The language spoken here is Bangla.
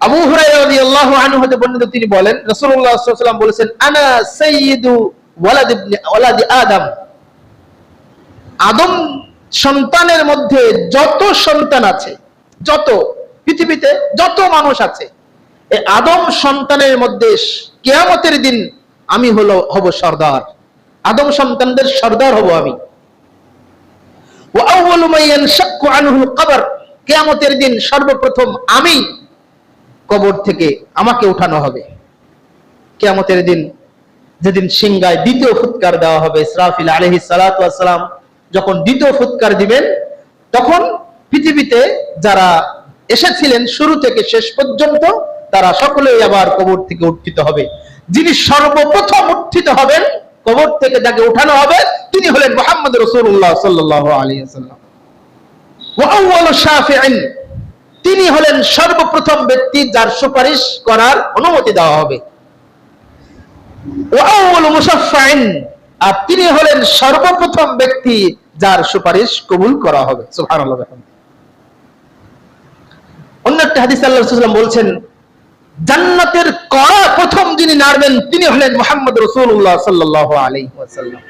আবু হুরায়রা রাদিয়াল্লাহু আনহু হতে বর্ণিত, তিনি বলেন রাসূলুল্লাহ সাল্লাল্লাহু আলাইহি ওয়াসাল্লাম বলেছেন, আনা সাইয়্যিদু ওয়ালাদি আদম, আদম সন্তানের মধ্যে যত সন্তান আছে, যত পৃথিবীতে যত মানুষ আছে, এই আদম সন্তানের মধ্যে কিয়ামতের দিন আমি হব সর্দার, আদম সন্তানদের সর্দার হব আমি। ওয়া আউয়ালু মান ইয়ানশাক্কু আনহুল কবর, কিয়ামতের দিন সর্বপ্রথম আমি কবর থেকে আমাকে উঠানো হবে। কিয়ামতের দিন যেদিন সিংহায় দ্বিতীয় ফুৎকার দেওয়া হবে, ইসরাফিল আলাইহিস সালাতু ওয়াস সালাম যখন দ্বিতীয় ফুৎকার দিবেন, তখন পৃথিবীতে যারা এসেছিলেন শুরু থেকে শেষ পর্যন্ত তারা সকলেই আবার কবর থেকে উত্থিত হবে। যিনি সর্বপ্রথম উত্থিত হবেন, কবর থেকে যাকে উঠানো হবে, তিনি হলেন মুহাম্মদ রাসূলুল্লাহ সাল্লাল্লাহু আলাইহি ওয়াসাল্লাম। ওয়া আউয়ালু শাফিঈন, তিনি হলেন সর্বপ্রথম ব্যক্তি যার সুপারিশ করার অনুমতি দেওয়া হবে। ওয়া আউয়ালু মুশাফফাইন, আর তিনি হলেন সর্বপ্রথম ব্যক্তি যার সুপারিশ কবুল করা হবে। সুবহানাল্লাহ। অন্য একটা হাদিসে আল্লাহ রাসূল সাল্লাল্লাহু আলাইহি ওয়াসাল্লাম বলছেন, জান্নাতের কড়া প্রথম যিনি নাড়বেন তিনি হলেন মুহাম্মদ রাসূলুল্লাহ সাল্লাল্লাহু আলাইহি ওয়াসাল্লাম।